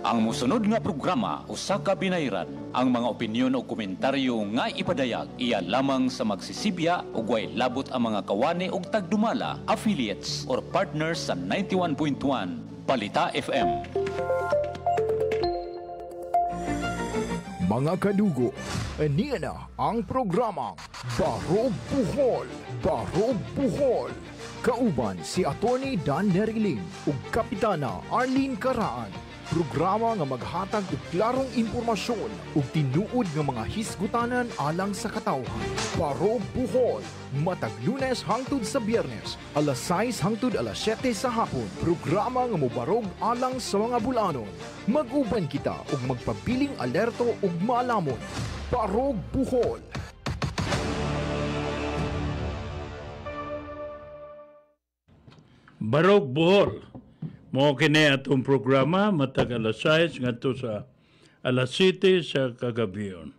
Ang musunod nga programa usa ka binayran. Ang mga opinyon o komentaryo nga ipadayag iya lamang sa magsisibya ug way labot ang mga kawani ug tagdumala, affiliates or partners sa 91.1 Balita FM. Mga kadugo, aniya na ang programang Barog Buhol. Barog Buhol. Kauban si Atty. Dan Neriling ug Kapitana Arlene Caraan. Programa nga maghatag og klarong impormasyon ug tinuod nga mga hisgutanan alang sa katawhan. Barog Buhol, matag Lunes hangtod sa Biyernes, alas 6 hangtod alas 7 sa hapon. Programa nga mobarog alang sa mga bulanon. Mag-uban kita ug magpabiling alerto ug maalamon. Barog Buhol. Barog Buhol. Mo kini atong programa matag alas 6 ngadto sa alas 7 sa kagabion.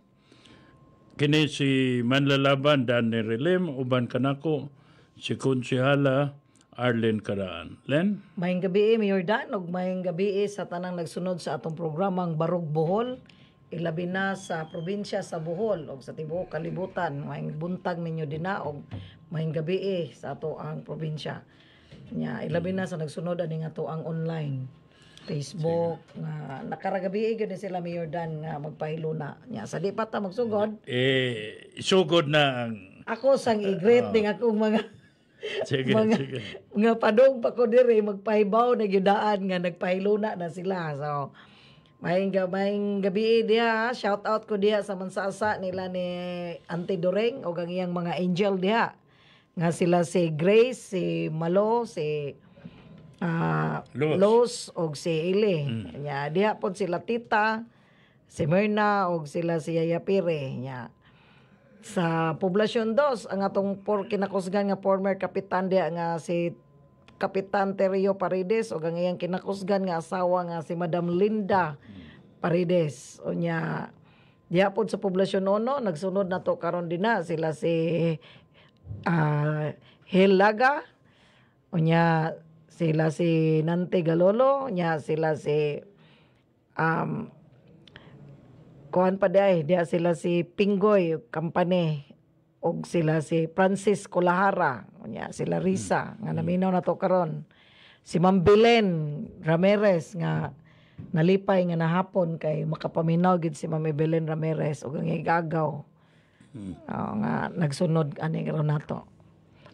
Kini si Manlalaban Dan Nerilim uban kanako si Konsehala Arlene Caraan. Len? Mayong gabi, Mayor Dan, ug mayong gabi sa tanang nagsunod sa atong programang Barog Bohol, ilabi na sa probinsya sa Bohol ug sa tibuok kalibutan. Mayong buntag ninyo dina ug mayong gabi sa ato ang probinsya. Nya ilabi na sa nagsunod ani nga to ang online Facebook nga nakaragabi gyud sila Mayor Dan nga magpahilo na nya sa di pa ta magsugod sugod na ang ako sang i-greet ding akong mga sige. Mga padong pa ko diri magpahibaw na gyudaan nga nagpahilo na sila. So mayong gabi diha, shout out ko diha sa mansasa nila ni Auntie Doreng o ang iyang mga angel diha. Nga sila si Grace, si Malo, si Los og si Ile. Nya diha pod sila Tita, si Myrna og sila si Yaya Pire. Nya sa Poblasyon 2 ang atong kinakusgan nga former kapitan diha nga si Kapitan Terrio Paredes og ang iyang kinakusgan nga asawa nga si Madam Linda Paredes. O nya diha pod sa Poblasyon 1 nagsunod na to karon dinha sila si Hilaga, unya sila si Nante Galolo, unya sila si kuan pa dia sila si Pinggoy Kampane og sila si Francis Colahara, unya sila Risa nga naminaw na to karon. Si Ma'am Belen Ramirez nga nalipay nga nahapon kay makapaminaw gid si Ma'am Belen Ramirez og ang igagaw. Nga nagsunod ani karon nato.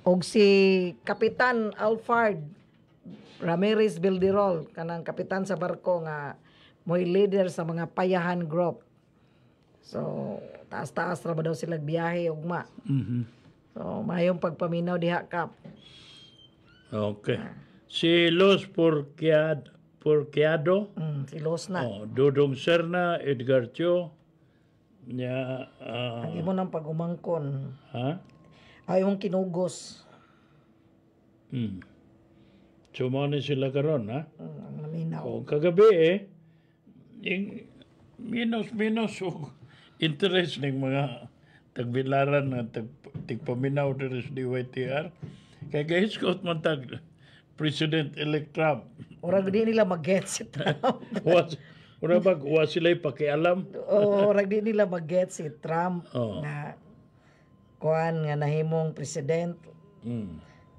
Og si Kapitan Alfred Ramirez Bildirol kanang kapitan sa barko nga mo'y leader sa mga payahan group. So taas-taas ra ba daw sila biyahe ugma. So mayong pagpaminaw diha kap. Okay. Si Los Porqueado. Si Los na. Dudong Serna, Edgar Tio. Nya Lagi mo nang pag-umangkon. Ha? Ayong kinugos. Sumani sila karon ha? Ang naminaw. O kagabi yung minus o interest ng mga tagbilaran na tigpaminaw dito sa DYTR. Kaya guys, kot man tag President-elect Trump. Orag di nila mag-get si Trump. Una ba, wa sila'y pakialam? Orag di nila mag-get si Trump na kuan nga nahimong president.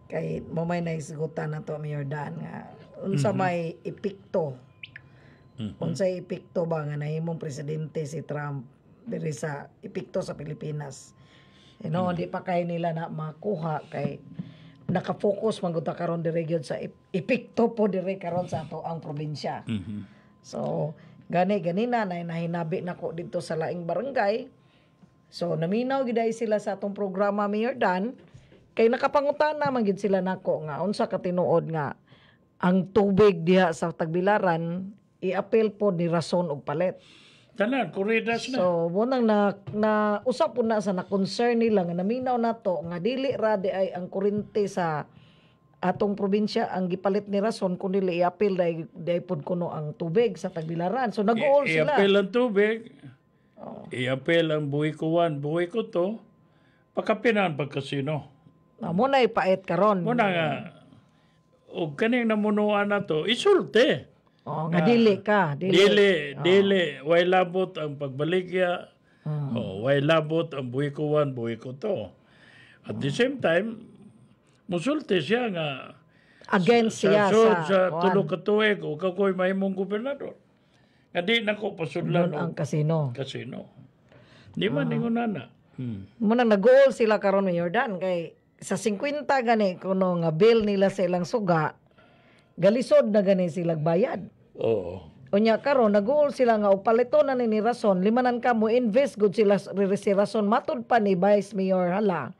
Kay mo may naisigutan na to Mayor Dan nga unsa may epekto. Unsay epekto ba nga nahimong presidente si Trump diri sa epekto sa Pilipinas. Di pa kay nila na makuha kay naka-focus man gud karon diri gyud sa epekto po diri karon sa ato ang probinsya. So gani na nahinabi nako dito sa laing barangay. So naminaw gid sila sa atong programa Mayor Dan kay nakapangutana man gid sila nako nga unsa ka tinuod nga ang tubig diha sa Tagbilaran i-appeal po ni rason og palit. Tanan kuridas na. So munang na usap po na sa na-concern nila nga naminaw nato nga dili ra di ay ang kuryente sa atong probinsya ang gipalit ni rason kundi i-appeal dai pud kuno ang tubig sa Tagbilaran. So nag-uol sila. I-appeal ang tubig. I-appeal ang buhay ko 1, buhay ko 2. Pagkapinan pagkasino. Mo na ipait karon. Muna nga og kaning namunuan na to isulti. Oh, nga dili ka. Dili. Way labot ang pagbaligya. Way labot ang buhi ko to. At the same time, musulti siya nga Against siya sa tulo ka tuig o kakoy mahimong gobernador. Nga di na ko pasudlan ang kasino. Di man ningon na. Munang nag-goal sila karon Mayor Dan kay sa 50 gani kuno nga bill nila sa ilang suga galisod na gani silang bayad. Oo. Unya karon nag-goal sila nga og palito na ni rason limanan ka mo invest gud sila si rason matud pa ni Vice Mayor Hala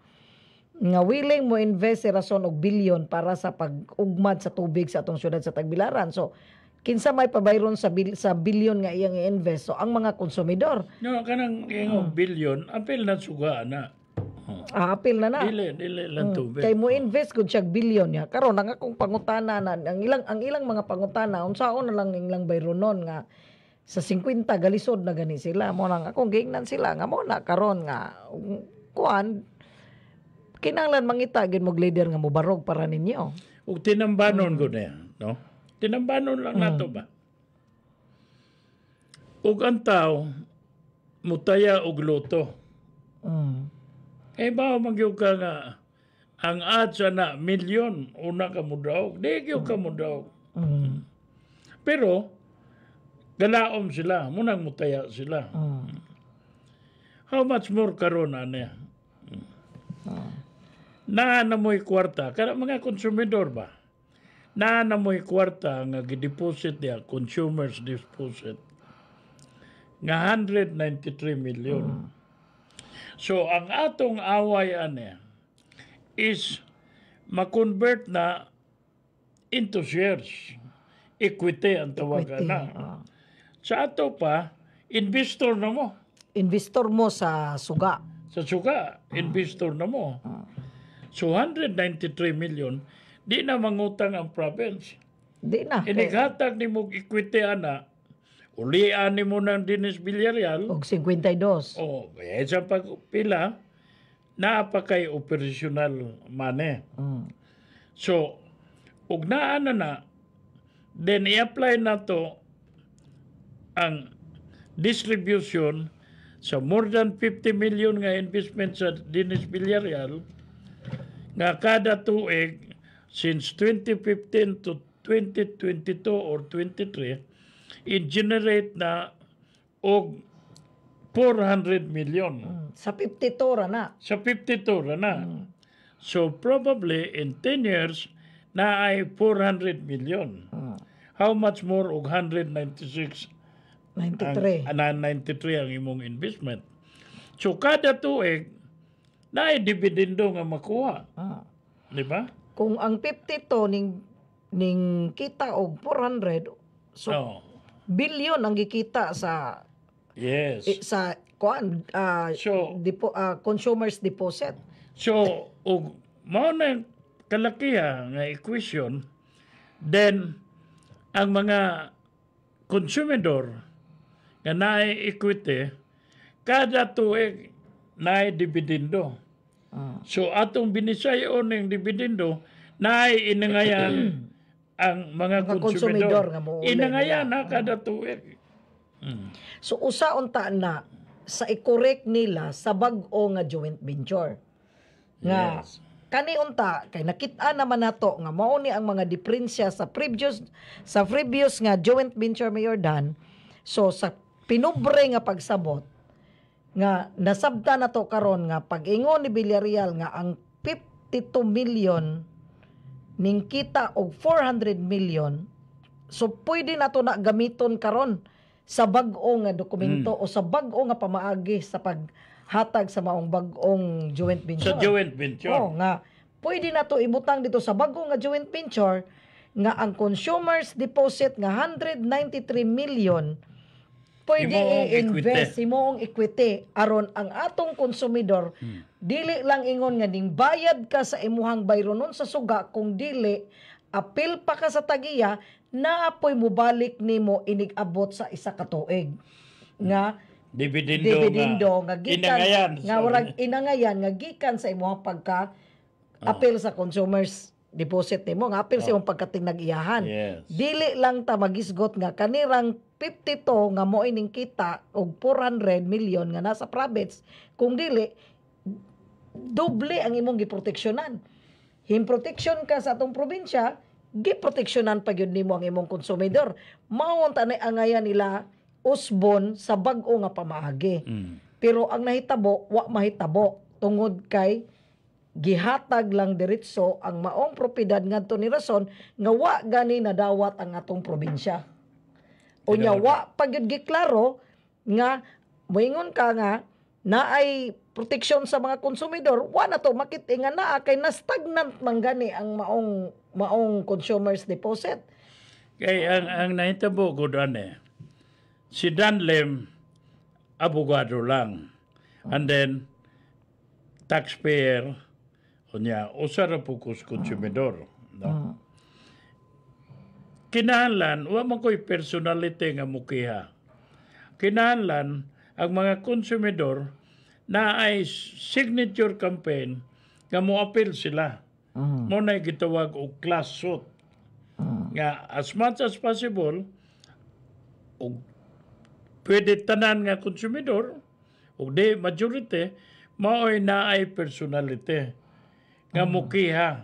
nga willing mo invest si rason og bilyon para sa pag-ugmad sa tubig sa atong syudad sa Tagbilaran. So kinsa may pabayron sa bilyon nga iyang i-invest. So ang mga konsumidor. No, kanang iyang bilyon apil na suga na. Apil na na. Dili lang tubig. Kay mo invest gud siya bilyon ya. Karon ang akong pangutana na ang ilang mga pangutana unsaon na lang ilang bayronon nga sa 50 galisod na gani sila. Mo nang akong giingnan sila nga mo na karon nga kuan kinahanglan mangita gid mo leader nga mobarog para ninyo. Ug tinambanon ko na, no? Tinambanon lang nato ba? Ug ang tao mutaya og loto. Ba magyug ka nga ang adsa na milyon una ka mo daw. Di gyud ka mo daw. Pero galaom sila, munang mutaya sila. How much more karon ana? Na mo'y kwarta, kada mga konsumidor ba? Na mo'y kwarta nga gideposit niya, consumers deposit, nga 193 million. So, ang atong away ane is ma-convert na into shares. Equity ang tawagan na. Sa ato pa, investor na mo. Investor mo sa suga. Sa suga, investor na mo. So 193 million, di na mangutang ang province. Di na. Inighatag ni mo equity ana, ulian ni mo ng Dennis Villarreal. Og 52. Kaya sa pagpila, naapa kay operational money. So, ug naa na, then i-apply na to ang distribution sa more than 50 million nga investment sa Dennis Villarreal nga kada tuig since 2015 to 2022 or 23 i-generate na og 400 million. Sa 52 ra na. Sa 52 ra na. So probably in 10 years na ay 400 million. How much more og 196 93. 93 ang imong investment. So kada tuig na dividendo nga makuha. Di ba? Kung ang 52 ning kita og 400 so bilyon ang gikita sa sa kuan consumers deposit. So og mao na kalakiha nga equation, then ang mga konsumidor nga naay equity kada tuig naay dividendo. So atong binisayon ng dividendo naay inangayan ang mga konsumidor nga mo inangayan na kada tuig. So usa unta na sa i-correct nila sa bag-o nga joint venture. Nga kani unta kay nakita naman nato nga mao ni ang mga diferensya sa previous nga joint venture Mayor Dan. So sa pinubre nga pagsabot nga nasabta na to karon nga pag-ingon ni Villarreal nga ang 52 million ning kita og 400 million so pwede na to na gamiton karon sa bag-o nga dokumento o sa bag-o nga pamaagi sa paghatag sa maong bag-ong joint venture. Sa joint venture. Nga pwede na to ibutang dito sa bag-o nga joint venture nga ang consumers deposit nga 193 million pwede i-invest imong equity aron ang atong konsumidor dili lang ingon nga ning bayad ka sa imuhang bayronon sa suga kung dili apil pa ka sa tagiya naapoy mobalik nimo inig-abot sa isa ka tuig nga dividendo nga gikan nga warag inangayan nga gikan sa imuhang pagka apil sa consumers deposit nimo nga apil sa imong pagkating nag-iyahan. Yes. Dili lang ta magisgot nga kanirang 52 nga mo ining kita og 400 million nga nasa province, kung dili doble ang imong giproteksyonan. Himproteksyon ka sa atong probinsya, giproteksyonan pa gyud nimo ang imong konsumidor. Mao ang tanay angayan nila usbon sa bag-o nga pamaagi. Pero ang nahitabo, wa mahitabo tungod kay gihatag lang diretso ang maong propiedad ngadto ni rason nga wa gani nadawat ang atong probinsya. Unya wa pagyud giklaro nga moingon ka nga naay proteksyon sa mga konsumidor, wa na to makit nga naa kay na stagnant man gani ang maong consumers deposit. Kay ang nahitabo ko si Dan Lim abogado lang. And then taxpayer unya usa ra po kus konsumidor, no? Kinahanglan wa man koy personality nga mukiha. Kinahanglan ang mga konsumidor na ay signature campaign nga mo-appeal sila. Mo na gitawag og class suit. Nga as much as possible og pwede tanan nga konsumidor og di majority mao'y naay personality nga mukiha.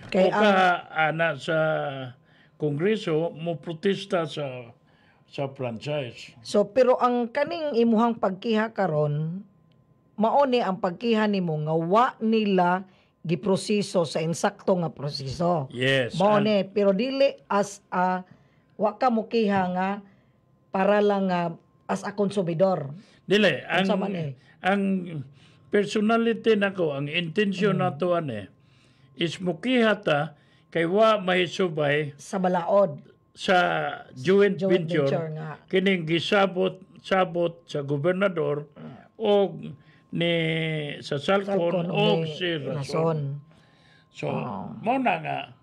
Kay o ka ana sa Kongreso mo protesta sa franchise. So pero ang kaning imuhang pagkiha karon mao ni ang pagkiha nimo nga wa nila giproseso sa insakto nga proseso. Yes. Mao ni pero dili as a wa ka mukiha nga para lang as a konsumidor. Dili Unsa man eh? ang personality nako, ang intensyon nato is mukiha ta kay wa mahisubay Sa balaod. sa joint venture venture nga. kining gisabot sa gobernador o ni sa Salcon o ni si Rason. Rason. So mo na nga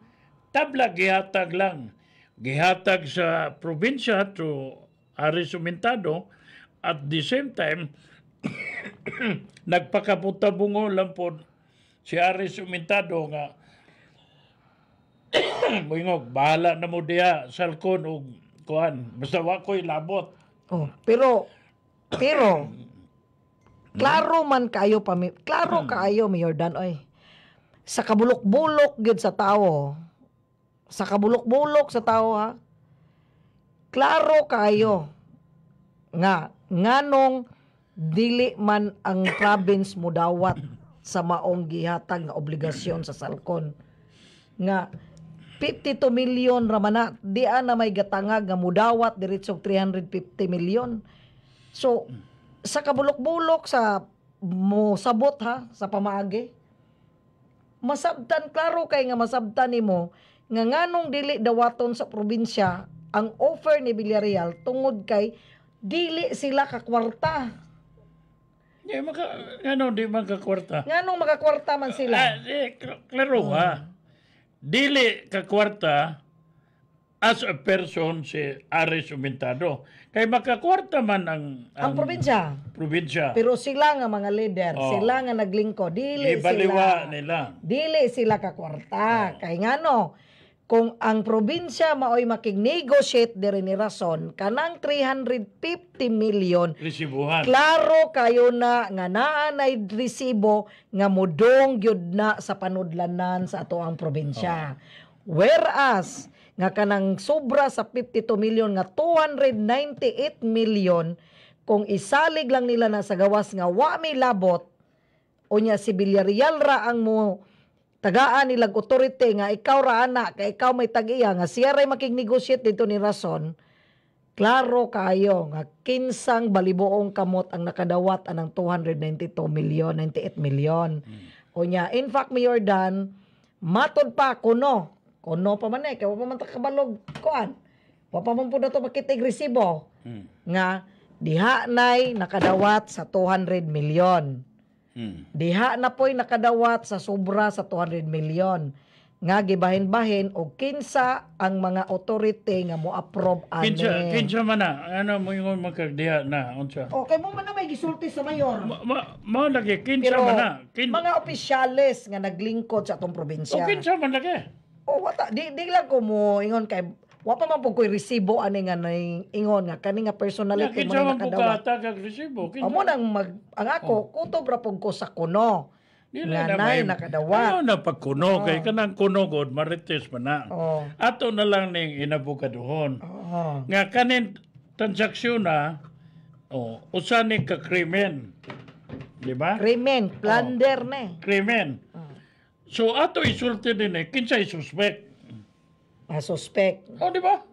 tabla gihatag lang, gihatag sa probinsya to Aris Umentado at the same time nagpakabutabungo lang po si Aris Umentado nga moingog bahala na mo diha Salcon og kuan basta wa ko'y labot. Oh, pero klaro man kayo klaro kayo Mayor Dan oy. Sa kabulok-bulok gyud sa tawo. Sa kabulok-bulok sa tawo ha. Klaro kayo nga nganong dili man ang province mo dawat sa maong gihatag nga obligasyon sa Salcon. Nga 52 million ramana di na may gatangag nga mudawat diretso 350 million. So sa kabulok-bulok sa mo sabot ha sa pamaagi. Masabtan klaro kay nga masabtan nimo nga nganong dili dawaton sa probinsya ang offer ni Villarreal tungod kay dili sila kakwarta. Di di magkakwarta. Nganong makakwarta man sila? Klaro ha. Dili kakwarta as a person si Aris Umentado. Kay makakwarta man ang probinsya. Pero sila nga mga leader, sila nga naglingko, dili ibaliwa sila. Nila. Dili sila kakwarta. Kay ngano, kung ang probinsya maoy makig-negotiate diri ni Rason kanang 350 million resibuhan. Klaro kayo na nga naa nay resibo nga mudong gyud na sa panudlanan sa ato ang probinsya. Whereas nga kanang sobra sa 52 million nga 298 million kung isalig lang nila na sa gawas nga wa may labot unya si Villarreal ra ang mo tagaan nilag authority nga ikaw ra ana kay ikaw may tag-iya nga siya ray makig-negotiate dito ni Rason. Klaro kayo nga kinsang balibuong kamot ang nakadawat anang 298 million. Unya in fact Mayor Dan matod pa kuno pa man kay wa pa man ta kabalog kuan. Wa pa man pud nato makitig resibo nga diha nay nakadawat sa 200 million. Diha na po'y nakadawat sa sobra sa 200 million. nga gibahin-bahin o kinsa ang mga authority nga mo approve ani. Kinsa man na, ano mo yung magkagdiha na, unsa? Okay mo man na may gisulti sa mayor. Mao lagi, kinsa Pero man na. mga opisyales nga naglingkod sa atong probinsya. Kinsa man lagi. O wata, di lang ko mo ingon kay wa pa man pud ko'y resibo ani nga ingon nga kani nga personality mo Kinsa na man po nakadawat. katagag resibo. Amo nang ang ako kutob ra pud ko sa kuno. Nga nay nakadawat. Ano na pagkuno kay kanang kuno god marites man na. Oh. Ato na lang ning inabukaduhon. Oh. Nga kanin transaksyon na usa ni ka krimen. Di ba? Krimen, plunder ne. Krimen. So ato isulti din kinsa suspect. Suspect. Di ba?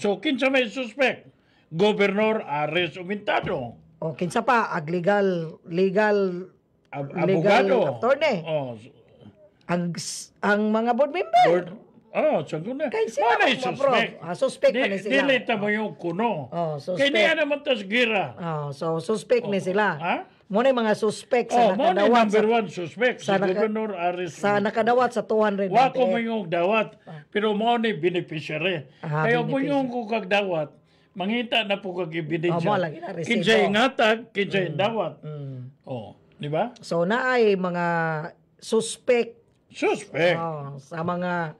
So kinsa may suspect? Gobernador Ares Umintado. O kinsa pa ag legal Abogado. attorney. Oh, Ang mga board member. sagot na. Kay sila Wala ma-approve. suspect. Suspect pa ni sila. Dili ta mo yung kuno. Suspect. Kaya niya naman tas gira. So suspect ni sila. Ha? Muna yung mga suspect sa Mo ni nakadawat number one suspect. Si sa Gobernador Ares. sa nakadawat sa 200. Wa ko mo yung dawat. Pero mo ni beneficiary. Kaya mo beneficiary. yung kag dawat. Mangita na po kag ebidensya. Mo lagi na resibo. Kinsa ingatag, kinsa dawat. Di ba? So naay mga suspect Suspect. sa mga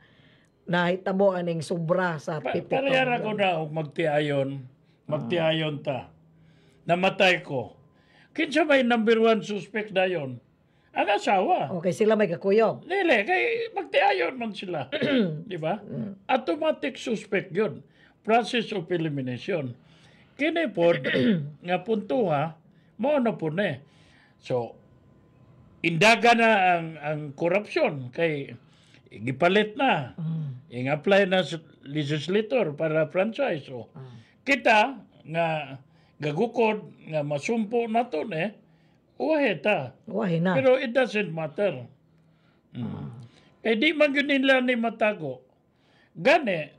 nahitabo aning sobra sa pipi. Parehara ko na og magtiayon ta. Namatay ko. Kinsa may number one suspect dayon? Ang asawa. Okay, sila may kakuyog. Dili, kay magtiayon man sila. Di ba? Automatic suspect yun. Process of elimination. Kini po, nga puntuha, mo na po na. So, indaga na ang korupsyon kay gipalit na. Ing-apply na sa legislator para franchise. So, kita nga gagukod nga masumpo na to uwahe ta. Wahi na. Pero it doesn't matter. Eh di man yun nila ni matago. Gani,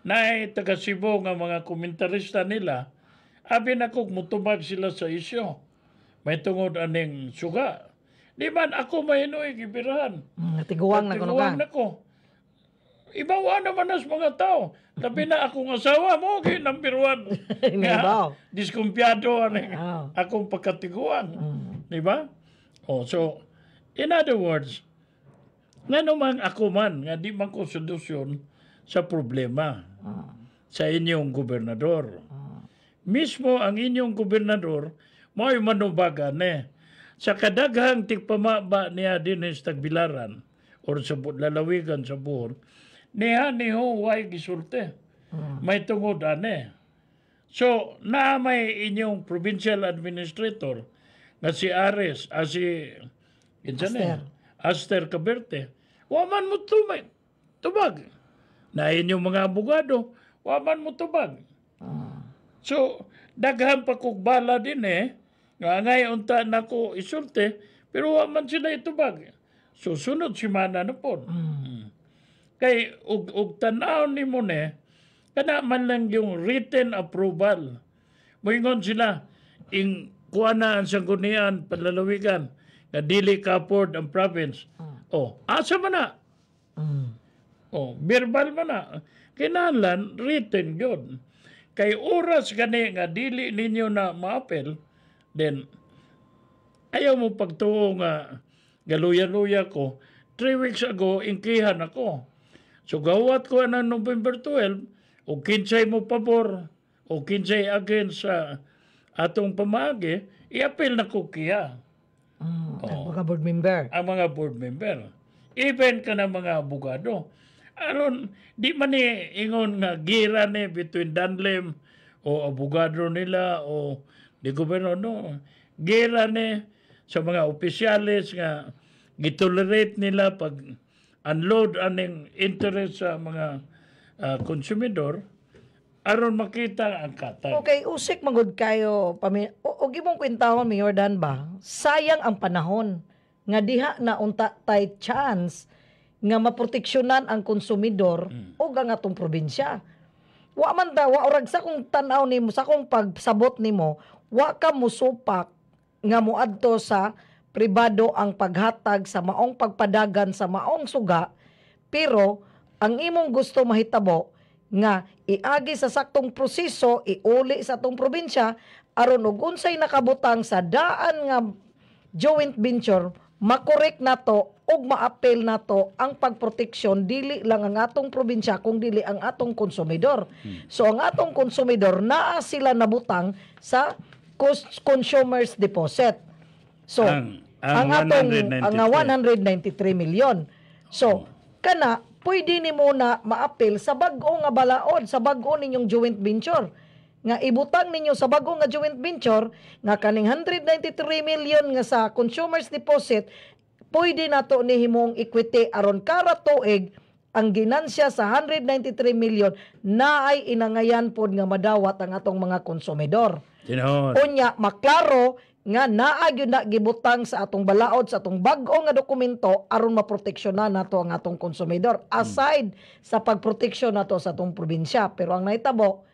na taga Cebu nga mga komentarista nila, abi na kog mutubag sila sa isyo. May tungod aning suga. Di man ako mahinoy gibirahan. Tiguang na kuno Tiguang na ko. Ibawa naman as mga tao. Tabi na akong asawa mo, kay number one. Ibaw. Diskumpiyado Ah. akong pagkatiguan. Di ba? So, in other words, nga naman ako man, nga di man ko solusyon sa problema sa inyong gobernador. Mismo ang inyong gobernador, mo'y manubagan sa kadaghang tigpamaba niya din sa Tagbilaran or sa lalawigan sa buhon, niya way gisulte. May tungod So, na may inyong provincial administrator na si Ares, Aster Caberte. Waman mo tubag. Na inyong mga abogado, waman mo tubag. So, daghan pa kog bala din nga ngayon unta na ko isulte, pero waman sila itubag. So, sunod simana na po. Kay ug tanaw ni mo kana man lang yung written approval. Moingon sila kuha na ang sanggunian panlalawigan na dili kapord ang province. Asa man na? Verbal man na. Kinahanglan written yun. Kay oras gani nga dili ninyo na maapel, then ayaw mo pagtuo nga galuya-luya ko. 3 weeks ago, ingkihan ako. So gawat ko na November 12, o kinsay mo pabor, o kinsay against sa atong pamagi, i-appeal na ko kiya. Ang mga board member. Ang mga board member. Even ka na mga abogado. Aron, di man ingon nga gira between Danlem o abogado nila o di gobyerno, no. Gira sa mga opisyalis nga gitolerate nila pag unload aning interest sa mga konsumidor aron makita ang katag. Okay, usik magud kayo og imong kwentahon Mayor Dan ba? Sayang ang panahon nga diha na unta tay chance nga maproteksyonan ang konsumidor o ang atong probinsya. Wa man daw wa orag sa kung tan-aw nimo sa kung pagsabot nimo, wa ka musupak nga moadto sa pribado ang paghatag sa maong pagpadagan sa maong suga, Pero ang imong gusto mahitabo nga iagi sa saktong proseso, iuli sa atong probinsya aron ug unsay nakabutang sa daan nga joint venture, makorek nato ug maapel nato ang pagproteksyon dili lang ang atong probinsya kung dili ang atong konsumidor. So ang atong konsumidor naa sila nabutang sa consumers deposit. So ang atong 193. ang 193 million. So kana pwede ni mo na maapil sa bag-o nga balaod, sa bag-o ninyong joint venture. Nga ibutang ninyo sa bag-o nga joint venture, nga kaning 193 million nga sa consumer's deposit, pwede na to ni himong equity aron kara tuig ang ginansya sa 193 million na ay inangayan pod nga madawat ang atong mga konsumidor. Tinod. Unya maklaro nga naa gyud na gibutang sa atong balaod sa atong bag-o nga dokumento aron maproteksyonan nato ang atong konsumidor aside sa pagproteksyon nato sa atong probinsya. Pero ang nahitabo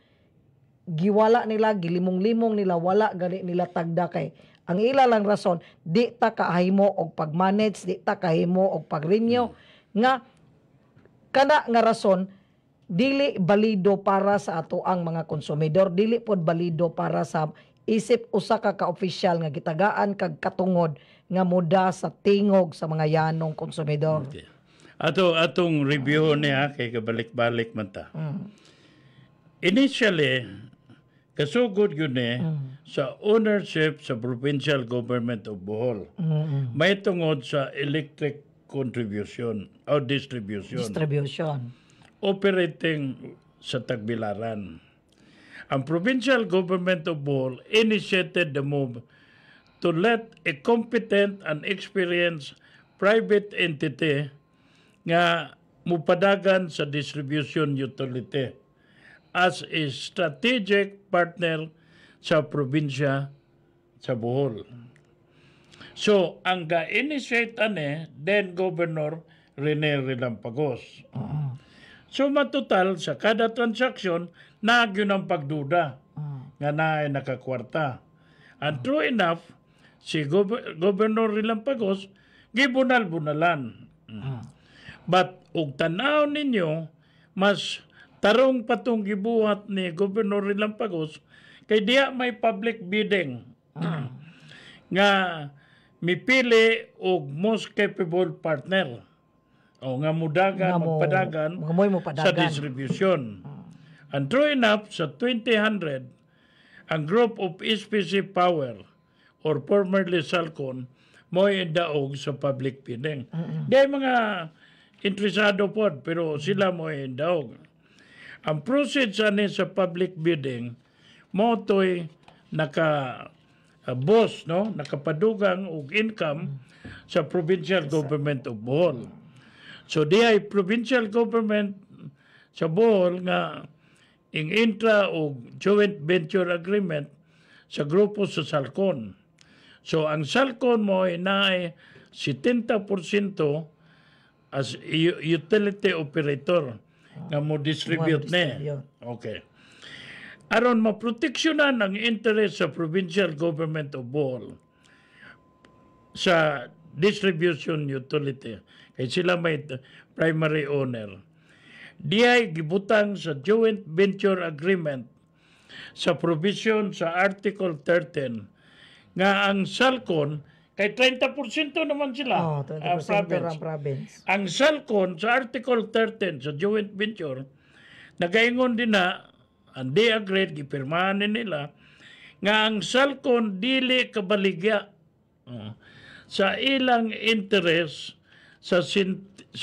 giwala nila, gilimong-limong nila, wala gani nila tagda kay ang ila lang rason di ta kahimo og pag-manage, di ta kahimo og pag-renew nga kana nga rason dili balido para sa ato ang mga konsumidor, dili pod balido para sa isip usa ka ka-opisyal nga gitagaan kag katungod nga muda sa tingog sa mga yanong konsumidor. Okay. Atong review niya kay kabalik-balik man ta. Initially, kasugod yun sa ownership sa provincial government of Bohol. May tungod sa electric contribution o distribution. Operating sa Tagbilaran. Ang provincial government of Bohol initiated the move to let a competent and experienced private entity nga mupadagan sa distribution utility as a strategic partner sa probinsya sa Bohol. So, ang ga-initiate then Governor Rene Relampagos. So, matotal sa kada transaksyon, nagyo ng pagduda nga na ay nakakwarta. And true enough, si Governor Relampagos, gibunal-bunalan. But, ug tanaw ninyo, mas tarong patong gibuhat ni Governor Relampagos, kay diya may public bidding nga mipili og most capable partner o nga mudagan, magpadagan sa distribution. And true enough, sa 2000, ang group of SPC Power or formerly Salcon mo daog sa public bidding. Dahil mga interesado po, pero sila mo daog. Ang proceeds sa public bidding mo to'y boss, no? Nakapadugang og income sa provincial government of Bohol. So di ay provincial government sa Bohol nga intra og joint venture agreement sa grupo sa Salcon. So ang Salcon mo ay naay 70% as utility operator nga mo distribute ne. Okay. Aron maproteksyonan ang interest sa provincial government of Bohol sa distribution utility kay sila may primary owner. Diay gibutang sa joint venture agreement sa provision sa Article 13 nga ang Salcon kay 30% naman sila. 30% ang province. Ang Salcon sa Article 13 sa joint venture nagaingon din na ang they agreed, gipirmahan nila nga ang Salcon dili kabaligya sa ilang interest sa 70%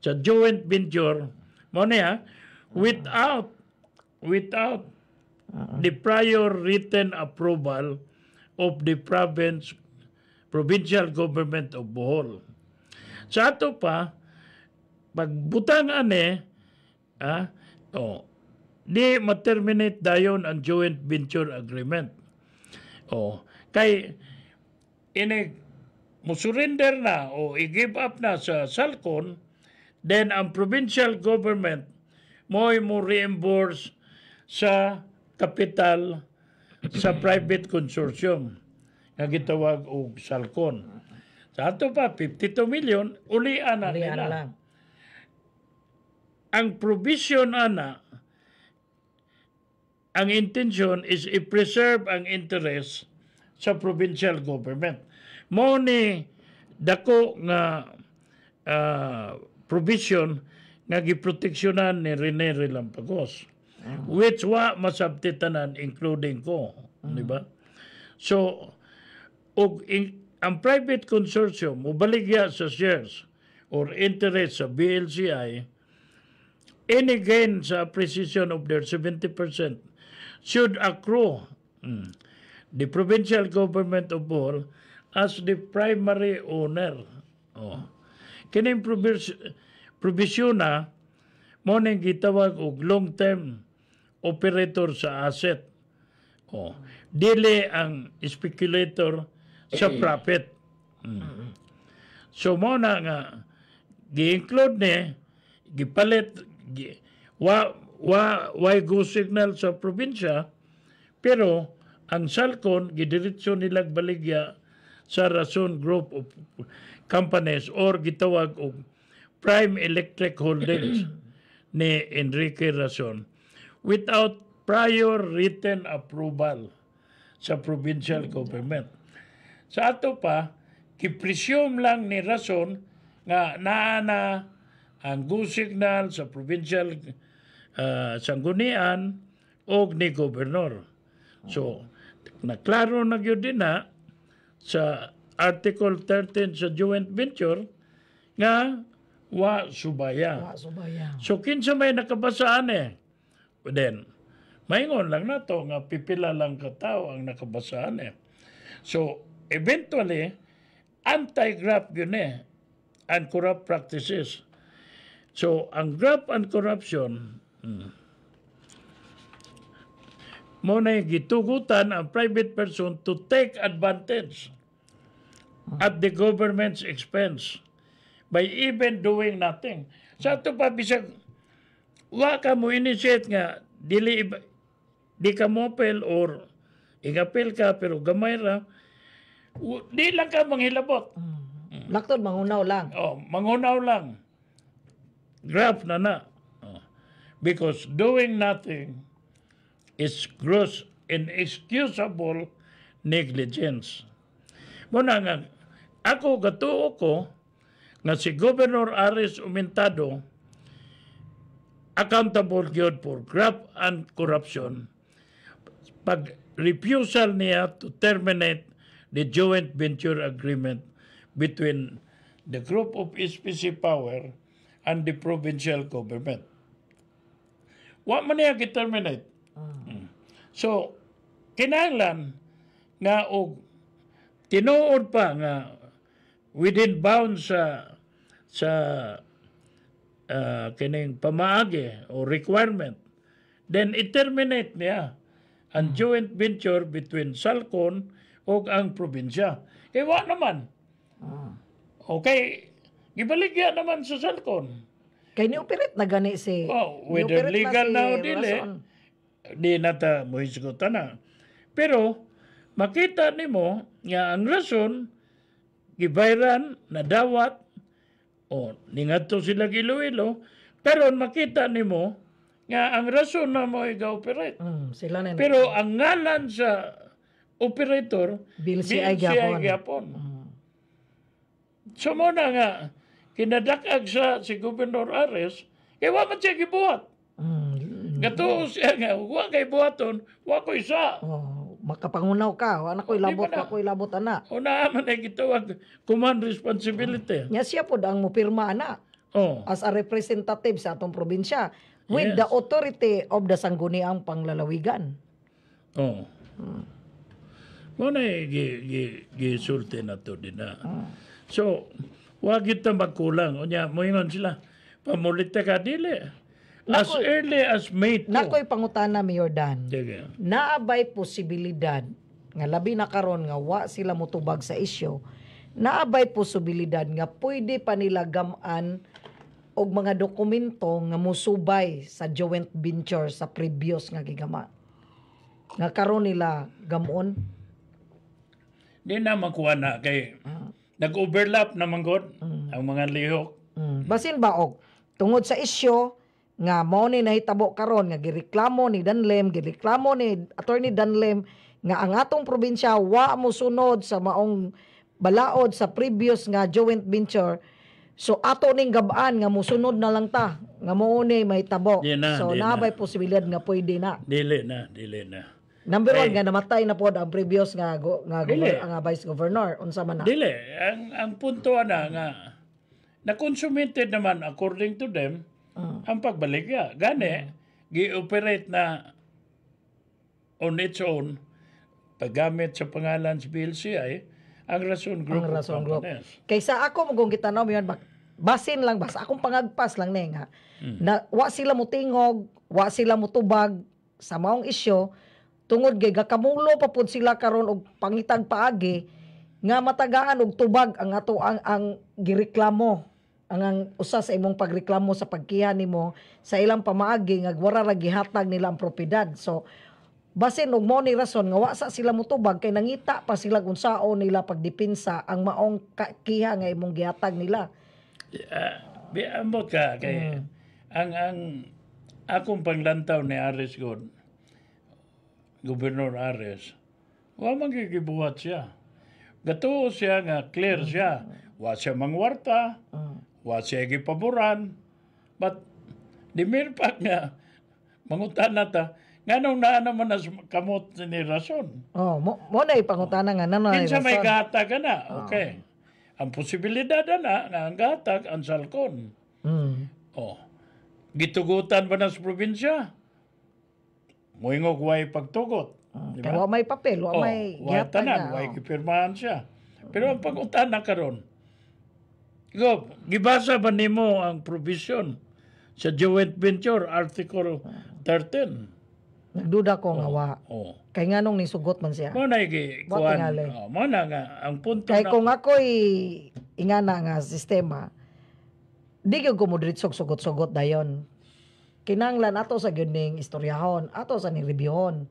sa joint venture mo niya without the prior written approval of the provincial government of Bohol. Sa ato pa, pagbutang di ma-terminate dayon ang joint venture agreement. Kay mo-surrender na o i-give up na sa Salcon, then ang provincial government mo reimburse sa kapital sa private consortium nga gitawag og Salcon. Sa ato pa, 52 million, ulian na Ulian nila. na lang. Ang provision ana, ang intention is i-preserve ang interest sa provincial government. Mo ni dako nga provision nga giproteksyonan ni Rene Relampagos, which wa masabtitanan including ko, di ba? So ang private consortium mubaligya sa shares or interest sa BLCI, any gain sa appreciation of their 70% should accrue the provincial government of Bohol as the primary owner. Kining provision na mo nang gitawag og long-term operator sa asset. Dili ang speculator sa profit. So mo na nga gi-include ni gipalit why go signal sa probinsya, pero ang Salcon gidiretso nilag baligya sa Rason Group of Companies or gitawag og Prime Electric Holdings ni Enrique Rason without prior written approval sa provincial government. Sa ato pa, kipresume lang ni Rason nga naana ang go signal sa provincial sanggunian o ni gobernador. So, naklaro na yun din na sa Article 13 sa joint venture nga wa subaya. So, kinsa may nakabasaan then, maingon lang na to nga pipila lang katao ang nakabasaan So, eventually, anti-graft yun and corrupt practices. So, ang graft and corruption, mo na gitugutan ang private person to take advantage at the government's expense by even doing nothing. Sa ito pa, bisag, wa ka mo initiate nga, di ka mopel or igapil ka, pero gamay ra, di lang ka manghilabot. Laktod, mangunaw lang. Mangunaw lang. Graft na. Because doing nothing is gross inexcusable negligence. Muna nga, ako gatuo ko nga si Governor Aris Umentado accountable gyud for graft and corruption pag refusal niya to terminate the joint venture agreement between the group of SPC Power and the provincial government. Wa man niya gi-terminate. So, kinahanglan nga og tinuod pa nga within bounds sa kining pamaagi o requirement, then i-terminate niya ang joint venture between Salcon o ang probinsya. Kaya wa naman. Okay, gibaligya naman sa Salcon. Kay ni-operate na gani si... whether ni-operate legal na o si dili, Rason. di nata muhisgutan na. Pero, makita nimo nga ang rason, gibayran, nadawat, ningadto sila Iloilo, pero makita nimo nga ang rason na mo i-operate. Sila na Pero ang ngalan sa operator, BLCI gyapon. So mo na nga, kinadakag si Governor Ares, kaya wa man siya gibuhat. Gato siya nga, wa kay buhaton, wa ko isa. Makapangunaw ka, wa na ko'y labot, wa ko'y labot ana. Una man ay gitawag command responsibility. Nya siya po ang mupirma ana. As a representative sa atong probinsya with the authority of the sangguniang panglalawigan. Muna gisulti na to din na. So, wag ito magkulang. O niya, moingon sila, pamulita ka dili. As early as May 2. Nakoy pangutana, Mayor Dan. Sige. Naabay posibilidad, nga labi na karon nga wa sila mutubag sa isyo, naabay posibilidad nga pwede pa nila gaman og mga dokumento nga musubay sa joint venture sa previous nga gigama. Nga karon nila gamon. Di na makuha na kay nag-overlap naman gud ang mga lihok. Basin ba og tungod sa isyu nga mao ni nahitabo karon nga gireklamo ni Danlem, gireklamo ni Attorney Danlem nga ang atong probinsya wa mo sunod sa maong balaod sa previous nga joint venture. So ato ning gab-an nga musunod na lang ta nga mao ni mahitabo. So nabay posibilidad nga pwede na. Dili na. Number one, nga namatay na po ang previous nga vice governor. Unsa man na? Dili. Ang punto nga na-consummate naman according to them ang pagbaligya. Gani, gi-operate na on its own paggamit sa pangalan sa PLCI ang Rason Group. Ang Rason Group. Kaysa ako mong gitanaw yun, basin lang ba? Sa akong pangagpas lang nga. Na wa sila mutingog, wa sila mutubag sa maong isyo, tungod gay gakamulo pa pud sila karon og pangitag paagi nga matagaan og tubag ang ato ang gireklamo ang usa sa imong pagreklamo sa pagkiha nimo sa ilang pamaagi nga wara ra gihatag nila ang propiedad. So basin og mo ni rason nga wa sa sila mutubag kay nangita pa sila kung saon nila pagdepensa ang maong kiha nga imong gihatag nila. Ambot ka kay ang akong panglantaw ni Ares God, Gobernador Ares, wa man gigibuhat siya. Gato siya nga clear siya. Wa siya mangwarta, wa siya gipaboran. But di mirpak nga mangutana ta nganong naa naman na kamot ni Rason. Oh, mo na ipangutana nga nano ni Kinsa Rason. may gatag na, okay. Ang posibilidad na nga ang gatag ang salkon. Oh. Gitugutan ba na sa probinsya? Muingog way pagtugot. Kaya wa may papel, wa may gihatag tanan, na. way gipirmahan siya. Pero ang pag-utana karon, gibasa ba nimo ang provision sa joint venture article 13? Nagduda ko nga wa. Kay nganong nisugot man siya. Mo na gi Wa kuan. tingali. Mo na nga ang punto Kay na kung ako'y ingana nga sistema, di gyud ko mo diretsog sugot-sugot dayon. Kinanglan ato sa gyud ning istoryahon, ato sa ning reviewon.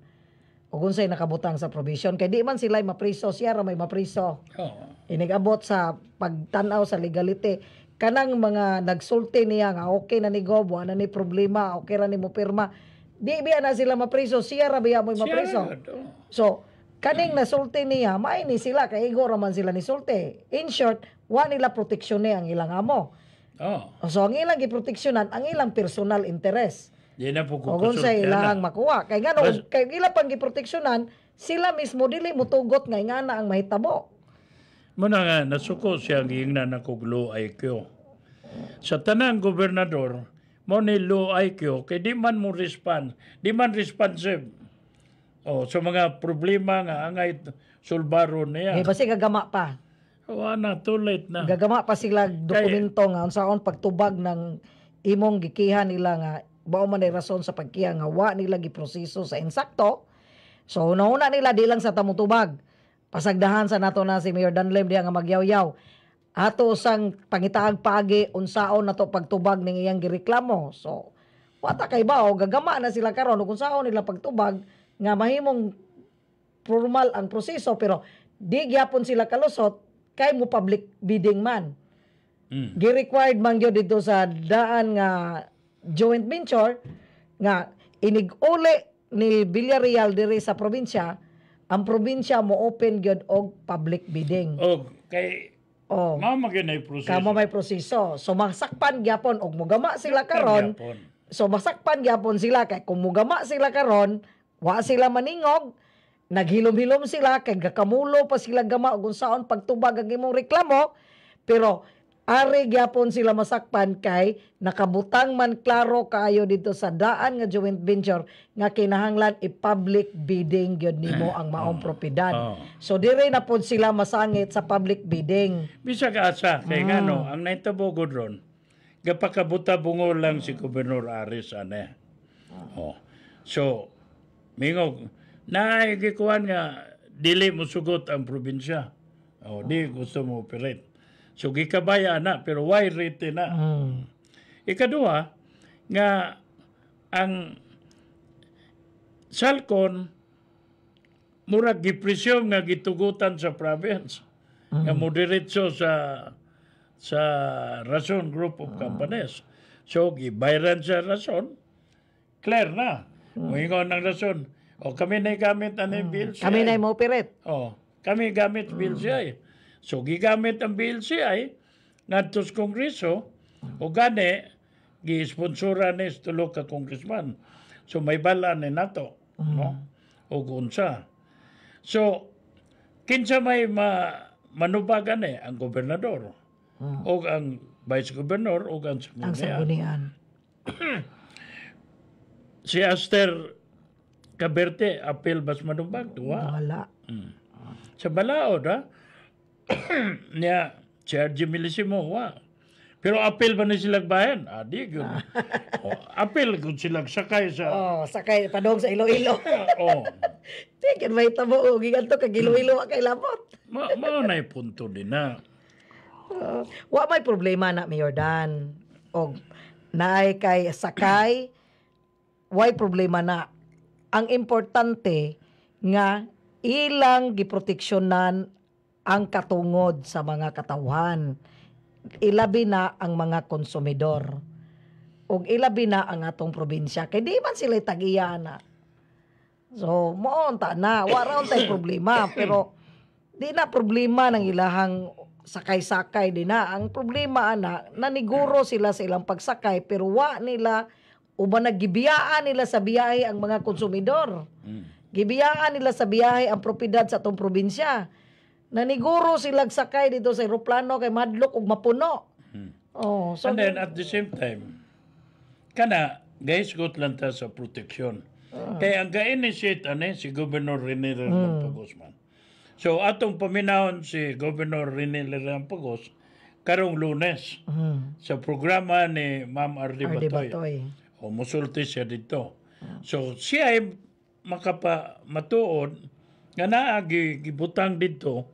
Ug unsay nakabutang sa provision kay di man sila mapriso, siya ra may mapriso. Inigabot sa pagtan-aw sa legality. Kanang mga nagsulti niya nga okay na ni Gob, wala na ni problema, okay ra ni mo pirma. Di biya na sila mapriso, siya ra biya mo mapriso. So, kaning nasulti niya, maini sila, kay igo raman sila ni sulti. In short, wa nila proteksyon ang ilang amo. So, ang ilang giproteksyonan, ang ilang personal interest. Di na po O kung sa ilang makuha. Kay gano'n, kay ilang pang giproteksyonan, sila mismo dili mutugot nga ingana ang mahitabo. Muna nga, nasuko siya ang ingnan na kog low IQ. Sa tanang gobernador, mo ni low IQ, kay di man mo respond, di man responsive. So mga problema nga angay sulbaro niya. Basi gagama pa. Na, too late na. Gagama pa sila dokumento nga unsaon pagtubag ng imong gikihan nila nga bao man ay rason sa pagkiha nga wa nila giproseso sa insakto. So una nila di lang sa tamutubag. Pasagdahan sa nato na si Mayor Danlem diha nga magyaw-yaw. Ato sang pangitaag paagi unsaon nato pagtubag ning iyang gireklamo. So wata kay bao gagama na sila karon kung saon nila pagtubag nga mahimong formal ang proseso pero di gyapon sila kalusot kay mo public bidding man. Gi-required man gyud dito sa daan nga joint venture nga inig-uli ni Villarreal diri sa probinsya, ang probinsya mo open gyud og public bidding. Kay Oh. mama gyud proseso. Kamo may proseso. So masakpan gyapon og mugama sila karon. So masakpan gyapon sila kay kung mugama sila karon, wa sila maningog, naghilom-hilom sila kay gakamulo pa sila gama og unsaon pagtubag ang imong reklamo, pero ari gyapon sila masakpan kay nakabutang man klaro kaayo dito sa daan nga joint venture nga kinahanglan i-public bidding gyud nimo ang maong propiedad. So dire na pod sila masangit sa public bidding. Bisag asa kay ngano ang naitabo gud ron. Gapakabuta bungol lang si Gobernador Aris ane. So mingog na gikuan nga dili mo sugot ang probinsya. Di gusto mo operate. So gikabaya na pero why rate na. Ikaduha nga ang salkon murag gipresyon nga gitugutan sa province. nga moderitso sa Rason Group of Companies. So, gibayran sa Rason, clear na. Muingon ng Rason, kami na gamit ang BLCI. Kami na mo operate. Kami gamit BLCI. So, gigamit ang BLCI ngadto sa Kongreso, o gani, gi-sponsora ni tulo ka congressman. So, may bala ni nato. No? O unsa. So, kinsa may manubagan ang gobernador, o ang vice governor, o ang Ang sanggunian. sanggunian. Si Aster Caberte, apel bas manubag, tuwa. Wala. Sa balaod, ha? Niya, si RG Milisimo, wa. Pero apel ba na silang bayan? Di, yun. Apel kung silang sakay sa... Sakay padong sa Iloilo. Tigil may tabo, giganto kag Iloilo kay labot. Mao na punto din na. Wa may problema na Mayor Dan. Og naay kay sakay, way problema na. Ang importante nga ilang giproteksyonan ang katungod sa mga katawhan. Ilabi na ang mga konsumidor. O ilabi na ang atong probinsya. Kay di man sila tagiya na. So, moonta na. Waraon tay problema. Pero, di na problema ng ilahang sakay-sakay din na. Ang problema na, naniguro sila sa ilang pagsakay, pero wa nila, uban naggibiyaan nila sa biyahe ang mga konsumidor. Gibiyaan nila sa biyahe ang propiedad sa atong probinsya. Naniguro silang sakay dito sa aeroplano kay madlok ug mapuno. So And then at the same time, guys, got lang ta sa proteksyon. Kaya ang ga-initiate si Governor Rene Lampagos man. So atong paminahon si Governor Rene Lampagos karong Lunes sa programa ni Ma'am Ardi Batoy. Musulti siya dito. So siya ay matuod nga naa gibutang dito,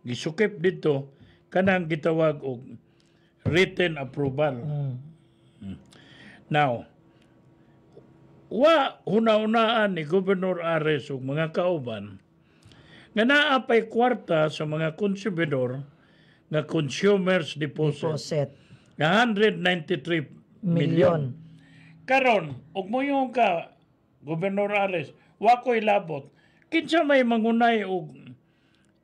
gisukip dito kanang gitawag og written approval. Now, wa huna-hunaan ni Governor Ares ug mga kauban nga naa pay kwarta sa mga konsumidor nga consumers deposit nga 193 million. Karon, ug moyong ka Governor Ares, wa ko'y labot. Kinsa may mangunay og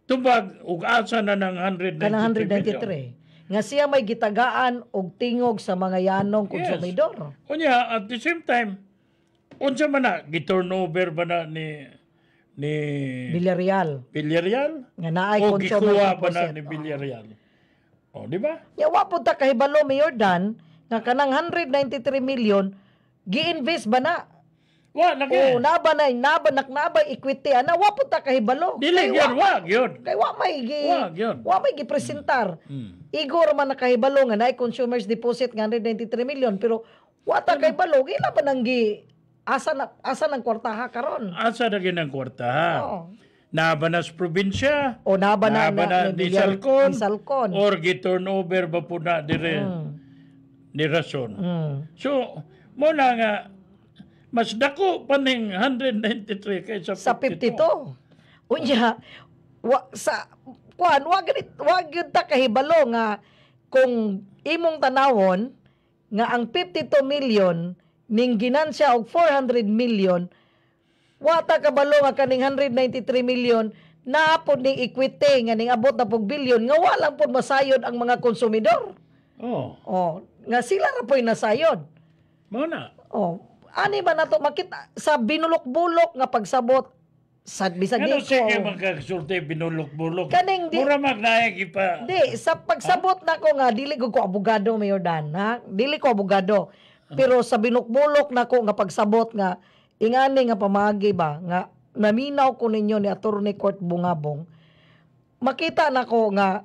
tubag ug asa na ng 193 million. 193. Nga siya may gitagaan og tingog sa mga yanong konsumidor. Unya, at the same time, unsa man na, giturnover ba na ni Villarreal. Nga naay o consumer gikuha ba deposit. na ni Villarreal? Di ba? Wa po ta kahibalo, Mayor Dan, nga kanang 193 million, gi-invest ba na? Wa lagi. Nabay equity ana wa po ta kahibalo. Dili gyud, wag yun. Kay wa may gipresentar. Igor man nakahibalo nga naay consumers deposit nga 193 million pero wa ta kahibalo gila ba nang asa nang kwartaha karon? Asa na ginang kwartaha? Nabanas probinsya? O nabanas ni Salcon? Salcon. Or gi-turnover ba po na dire ni Rason? So, muna nga mas dako pa ning 193 kaysa 52. Sa 52. Unya, wag yun ta kahibalo nga kung imong tanawon nga ang 52 million ning ginansya og 400 million, wata kabalo nga kaning 193 million naapod ning equity nga ning abot na pog bilyon nga walang pod masayod ang mga konsumidor. Nga sila ra po'y nasayod. Mao na. Ani ba nato makita sa binulok-bulok nga pagsabot sa bisag Ano dito. sige magkasulti binulok-bulok? Kaning Mura magnayag ipa. Di, sa pagsabot na ko nga, dili ko abogado, Mayor Dan, ha? Dili ko abogado. Pero sa binukbulok na ko nga pagsabot nga, ingani nga pamagi ba, nga naminaw ko ninyo ni Attorney Court Bungabong, makita na ko nga,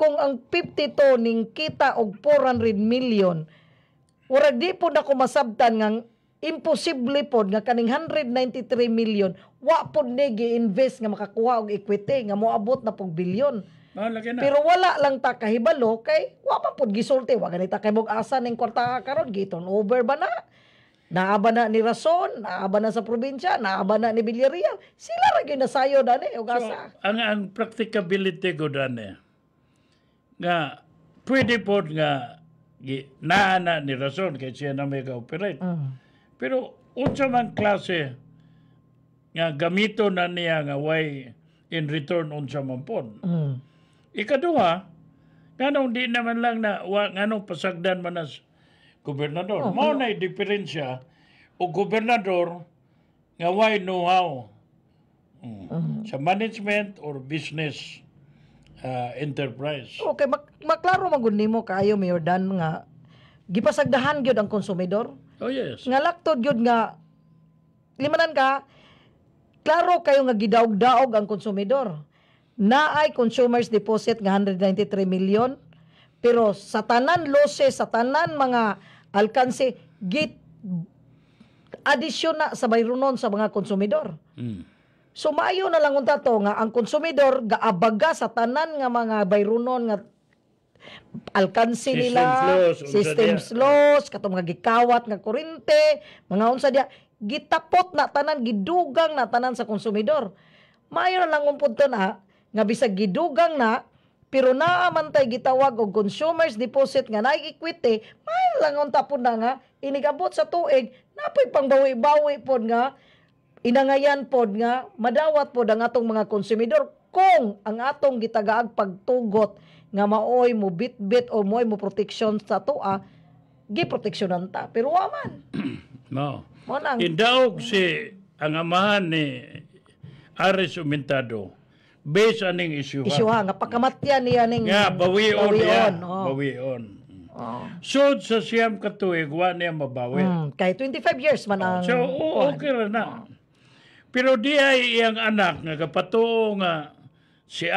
kung ang 52 ning kita og 400 million, wala di po na ko masabtan nga imposible pod nga kaning 193 million wa pod ni gi-invest nga makakuha og equity nga moabot na pog bilyon. Pero wala lang ta kahibalo kay wa pa pod gisulti wa ganita kay mog asa ning kwarta karon giton over ba na naaba na ni Rason, naaba na sa probinsya, naaba na ni Villarreal. Sila ra gyud nasayo dani ug So, asa. ang practicability ko dani nga pwede po nga naana ni Rason kay siya na may ka-operate. Pero unsa man klase nga gamito na niya nga way in return unsa man pod. Ikaduha, nganong di naman lang na nganong pasagdan man as gobernador. Mao na diferensya o gobernador nga way know-how sa management or business enterprise. Okay, maklaro magud nimo kayo Mayor Dan nga gipasagdahan gyud ang konsumidor. Oh yes. Nga laktod gyud nga limanan ka klaro kayo nga gidaog-daog ang konsumidor. Naay consumers deposit nga 193 million pero sa tanan losses, sa tanan mga alkanse git adisyon na sa bayronon sa mga konsumidor. So maayo na lang unta to nga ang konsumidor gaabaga sa tanan nga mga bayronon nga alkanse nila, systems laws, katong mga gikawat nga kuryente, mga unsa dia gitapot na tanan, gidugang na tanan sa konsumidor. Maayo na lang umpod to na nga bisag gidugang na pero naaman tay gitawag og consumers deposit nga naay equity, maayo lang unta pod na nga inigabot sa tuig napoy pangbawi-bawi pod nga inangayan pod nga madawat pod ang atong mga konsumidor kung ang atong gitagaag pagtugot nga maoy mo bit-bit o moy mo protection sa tua giproteksyonan ta pero waman No. mo nang Indaog si ang amahan ni Ares Umentado based aning issue. isyuha nga pagkamatyan niya ning Nga, bawion niya. oh. Bawion. Oh. So, sa siyam katuig, wa niya mabawi. Kay 25 years man ang So, okay ra na. Pero di ay iyang anak nga kapatuo nga si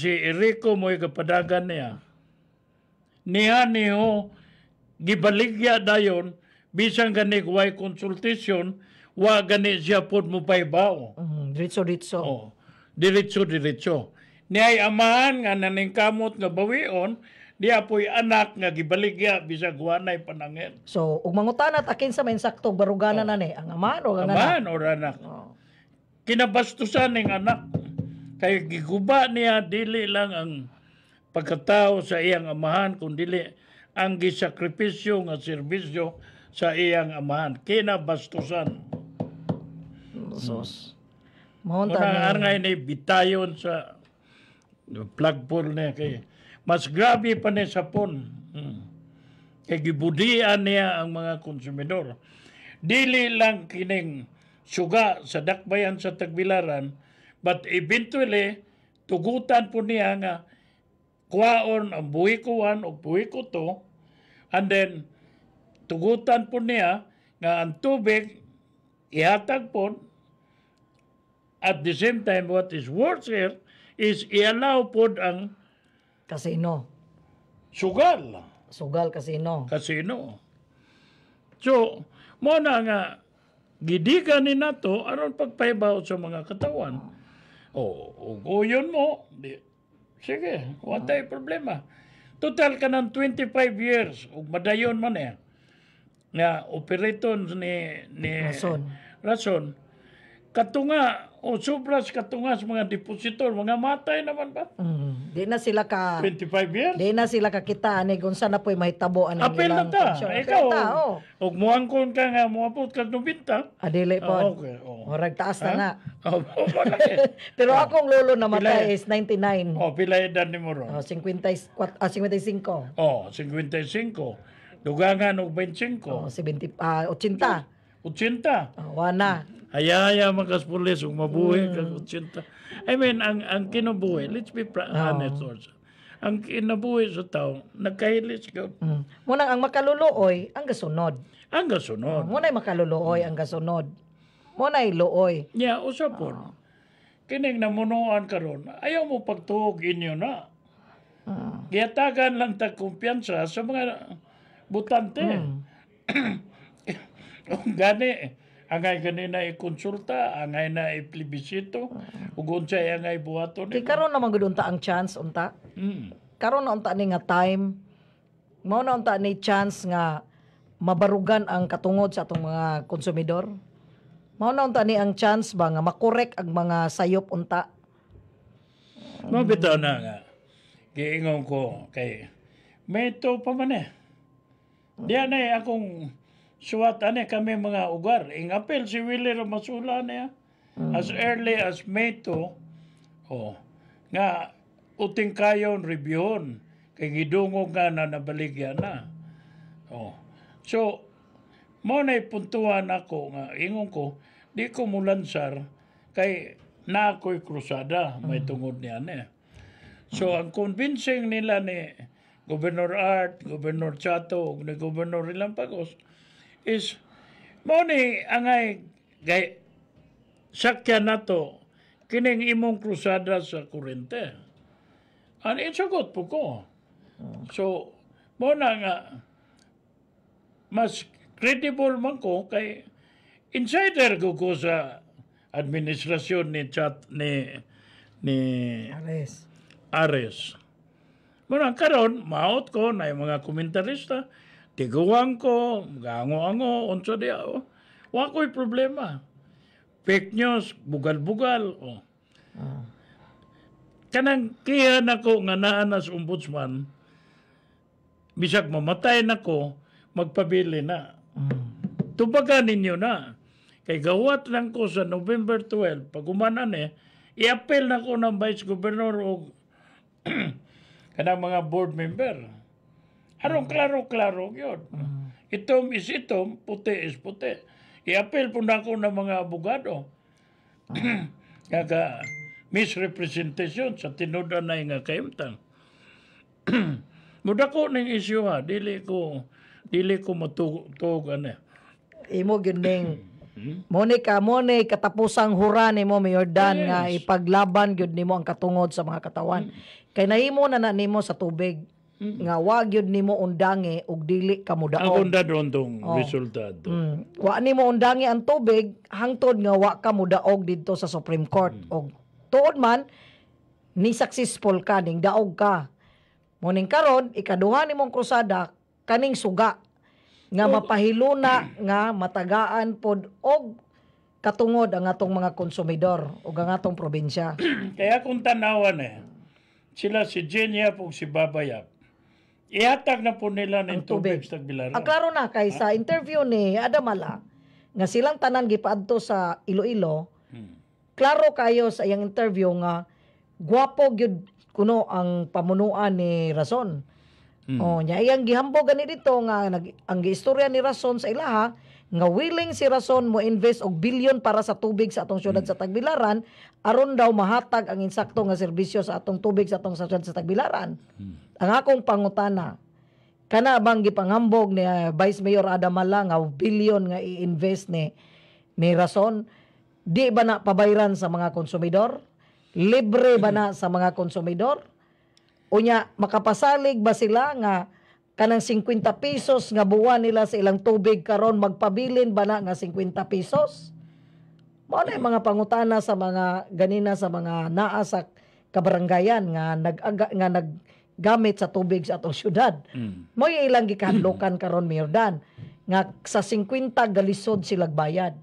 Erico mo'y kapadagan niya. Niya niyo gibaligya dayon bisan gani way consultation wa gani siya pod mo paybaw. Diretso. Oh, diretso. Niay amahan nga naningkamot nga bawion, diya po'y anak nga gibaligya bisag wanay panangin. So, ug mangutanat akin sa may saktong baruganan na ni ang amahan o ang anak. Amahan or anak. Kinabastusan ng anak. Kaya giguba niya dili lang ang pagkatao sa iyang amahan, kundi ang gisakripisyo nga serbisyo sa iyang amahan. Kinabastusan. Sos. Muna arangay na bitayon sa plugpool niya. Kaya mas grabe pa niya sa pon. Kaya gibudian niya ang mga konsumidor. Dili lang kining suga sa dakbayan sa Tagbilaran, but eventually, tugutan po niya nga kuwaon ang buhi ko 1 o buhi ko 2, and then tugutan po niya nga ang tubig ihatag po, at the same time, what is worse here is i-allow po ang kasino. sugal. Sugal kasino. Kasino. So, mo na nga, gidigan ni nato aron pagpaybaw sa mga katawan. O guyon mo, sige, wala problema. Total ka ng 25 years, ug madayon man nga operaton ni Rason. Katunga, o sobras katunga sa mga depositor, mga matay naman ba? Di na sila ka 25 years? Di na sila kakita ani kung saan na po'y mahitabo ani Apel na ta. Ikaw, oh. og muangkon ka nga, muapot ka 90. Adili po. Okay. Murag taas na nga. Malaki. Pero akong lolo namatay Pila- is 99. Pila edad ni mo ron? 55. 55. Dugangan og 25. 80. 80. Wana. Hayaya mga pulis ug mabuhi kag 80. I mean, ang kinabuhi, let's be honest also. Ang kinabuhi sa tao, nagkahilis ka. Munang ang makaluluoy, ang gasunod. Ang gasunod. Muna'y makaluluoy, ang gasunod. Muna'y luoy. Yeah, usapon. Kining namunuan karon, ayaw mo pagtuog inyo na. Giyatagan lang ta kumpiyansa sa mga butante. Gani, angay ganina i-konsulta, angay na i-plebisito, ug unsay angay buhaton. Kay karon naman gud unta ang chance unta. Karon na unta ni nga time. Mao na unta ni chance nga mabarugan ang katungod sa atong mga konsumidor? Mao na unta ni ang chance ba nga makorek ang mga sayop unta? Mabitaw na nga. Giingon ko kay may ito pa man eh. Diyan na akong suwat kami mga ugar. Ingapel si Willie Ramasula niya. As early as May 2, nga uting kayon reviewon kay gidungog nga na nabaligyan na. So, mo na ipuntuhan ako nga ingon ko di ko mulansar kay na ako'y krusada may tungod niya eh. So, ang convincing nila ni Governor Art, Governor Chato, ug ni Governor Ilampagos is mo ni angay sakyan na to kining imong krusada sa kurente. Ang itsagot po ko. So, mo na nga mas credible man ko kay insider ko sa administrasyon ni Ares. Muna karon maot ko na yung mga komentarista, tiguan ko, gango-ango, unsa diya. Wa ko'y problema. Fake news, bugal-bugal. Kanang kiyan ako nga naa as ombudsman, bisag mamatay na ko, magpabili na. Tubagan ninyo na. Kay gawat lang ko sa November 12, pag umanan i-appeal na ko ng Vice Governor o kanang mga board member. Arong klaro-klaro yun. Itom is itom, puti is puti. I-appeal po na ko ng mga abogado. Kaya misrepresentation sa tinudan na nga kaimtang. Muda ko ng issue ha, dili ko matutugan Imo gyud Monica, katapusang hura nimo Mayor Dan nga ipaglaban gyud nimo ang katungod sa mga katawan. Kay nahimo na nimo sa tubig nga wa gyud nimo undangi ug dili ka mudaog. Ang unda doon tong resultado. Wa nimo undangi ang tubig hangtod nga wa ka mudaog didto sa Supreme Court. Og tuod man ni successful ka ning daog ka. Muning karon ikaduha nimong krusada kaning suga nga mapahiluna nga matagaan pod og katungod ang atong mga konsumidor ug ang atong probinsya. Kaya kung tanawan sila si Jenya po si Babayap, ihatag na po nila ng tubig sa Tagbilaran. Klaro na kay sa interview ni Adamala nga silang tanan gipaadto sa Iloilo, klaro kayo sa iyang interview nga gwapo gyud kuno ang pamunuan ni Rason. Nya iyang gihambog gani dito nga ang giistorya ni Rason sa ilaha nga willing si Rason mo invest og bilyon para sa tubig sa atong syudad sa Tagbilaran aron daw mahatag ang insakto nga serbisyo sa atong tubig sa atong syudad sa Tagbilaran. Ang akong pangutana, kana bang gipanghambog ni Vice Mayor Adamala nga bilyon nga i-invest ni Rason, di ba na pabayran sa mga konsumidor? Libre ba na sa mga konsumidor? Unya, makapasalig ba sila nga kanang 50 pesos nga buwan nila sa ilang tubig karon magpabilin ba na nga 50 pesos? Mao na mga pangutana sa mga ganina sa mga naa sa kabaranggayan nga naggamit sa tubig sa atong syudad. Mo ilang gikahadlokan karon Mayor Dan nga sa 50 galisod sila bayad.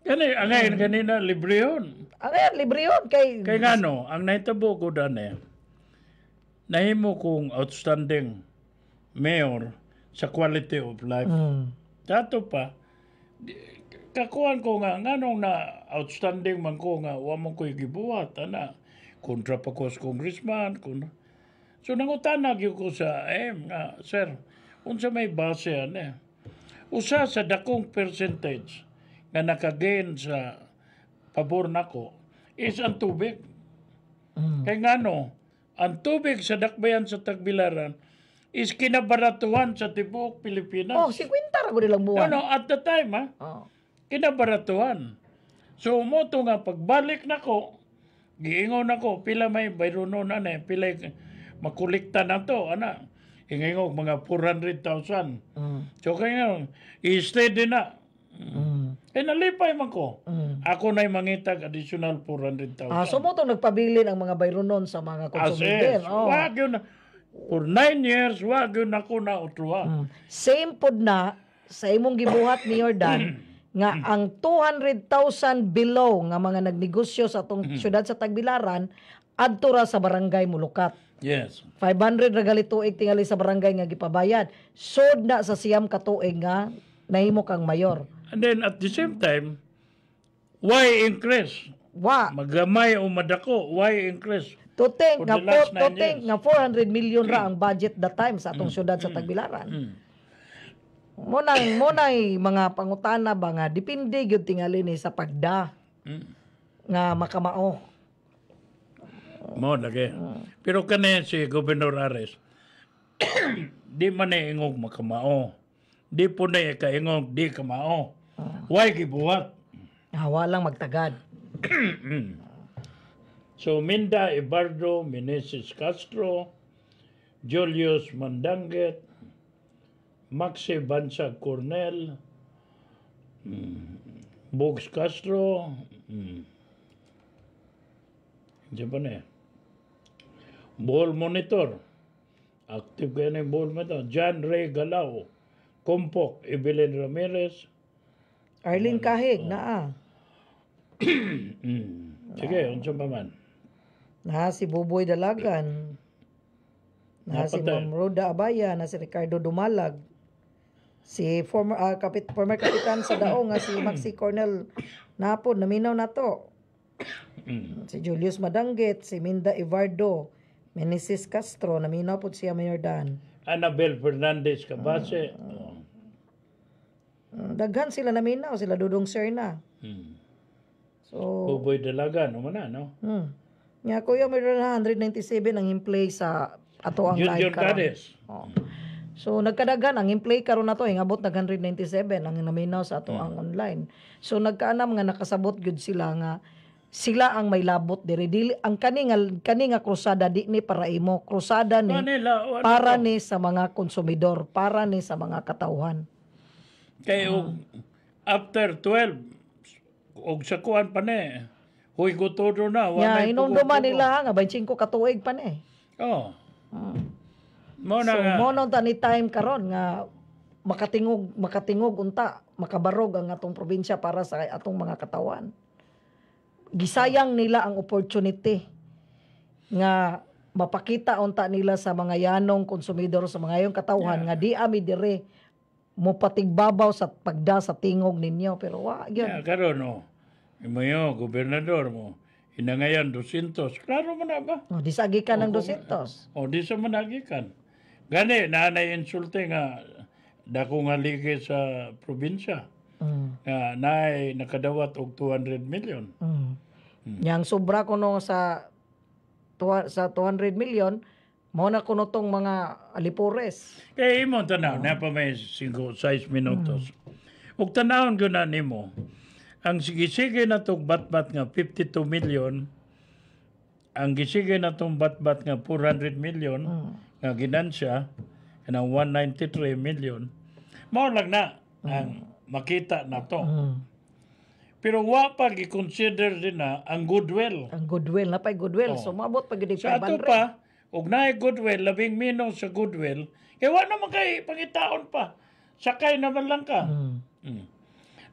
Angay ganina libre yun. Angay libre yun kay ngano ang naitabo ko Dan nahimo kong outstanding mayor sa quality of life. Dato pa, kakuan ko nga, nganong na outstanding man ko nga, wa mo ko'y gibuhat, kontra pa ko sa congressman. So, nangutanag yun ko sa nga, sir, unsa may base usa sa dakong percentage nga nakagain sa pabor nako is ang tubig. Kaya ngano, ang tubig sa dakbayan sa Tagbilaran is kinabaratuhan sa tibuok Pilipinas. 50 ra gud nilang buwan. At the time, kinabaratuhan. So, moto nga, pagbalik na ko, giingon ako, pila may bayronon pila makulikta na to, ingingog mga 400,000. So, kaya nga, i-steady na. Nalipay man ko. Ako na'y mangitag additional 400,000. So mo itong nagpabilin ang mga bayronon sa mga konsumidor. Wag yun. For 9 years, wag yun ako na utruha. Same pod na sa imong gibuhat ni Jordan nga ang 200,000 below nga mga nagnegosyo sa atong syudad sa Tagbilaran adto ra sa barangay Mulukat. Yes. 500 ra gali tuig tingali sa barangay nga gipabayad. Sod na sa siyam ka tuig nga nahimo kang mayor. And then at the same time, why increase? Wa Magamay o madako, why increase? to think For nga the last 9 to think years. nga 400 million ra ang budget that time sa atong syudad sa Tagbilaran. Monay mga pangutana ba nga depende gyud tingali ni sa pagda nga makamao. Mo lagi. Pero kani si Gobernador Ares, di man na ingog makamao. Di po na ikaingog, di kamao. Why gibuhat? Hawa lang magtagad. So, Minda Ibardo, Meneses Castro, Julius Mandanget, Maxi Bansag Cornel, Bugs Castro, hindi pa na Ball Monitor, active kayo na yung Ball Monitor, John Ray Galao, Kompok, Evelyn Ramirez. Arlene Kahig naa. Sige, unsa pa man. Na si Buboy Dalagan. Na si Napatay. Ma'am Roda Abaya, na si Ricardo Dumalag. Si former kapitan sa Daong nga si Maxi Cornel napod naminaw na to. Si Julius Madanggit, si Minda Ivardo, Meneses Castro, naminaw po siya Mayor Dan. Annabel Fernandez Cabase. Daghan sila naminaw, sila Dudong Serna. So, Buboy Dalaga, no man na, no? nga kuya meron na 197 ang in-play sa ato ang live Jun karon. Cades. Oh. So nagkadagan ang in-play karon na to ingabot nag 197 ang naminaw sa ato ang online. So nagkaanam nga nakasabot gyud sila nga sila ang may labot diri dili ang kani nga krusada di ni para imo krusada ni Manila, para ni sa mga konsumidor, para ni sa mga katawhan. Kay after 12, og sa kuan pa ni, huy ko todo na. Nya walay inumduman tugo-tugo. nila nga 25 ka tuig pa ni. Oh. Mo na So nga. mo nung tani time karon nga makatingog unta, makabarog ang atong probinsya para sa atong mga katawan. Gisayang nila ang opportunity nga mapakita unta nila sa mga yanong konsumidor sa mga yong katawhan nga di ami dire mo patigbabaw sa pagda sa tingog ninyo pero wa gyud. Yeah, karon no. Imo yo, gobernador mo. Hinangayan 200. Klaro mo na ba? Disagi ka ng 200. O di sa managikan. Gani, nanay insulte nga dako nga ligi sa probinsya. Nga naay nakadawat og 200 million. Yang sobra ko no sa 200 million mo na kuno tong mga alipores. Kaya imo tanaw, na pa may 5-6 minutos. Ug tanawon ko na nimo, ang sige-sige na tong batbat nga 52 million, ang gisige na tong batbat nga 400 million, nga ginansya, kanang 193 million, mao lang na ang makita na to. Pero wa pa gi-consider din na ang goodwill. Ang goodwill na pa'y goodwill. So maabot pa gid Sa ato 500. pa, ug naay goodwill, labing minaw sa goodwill, kaya wa naman kay pangitaon pa. Sakay naman lang ka.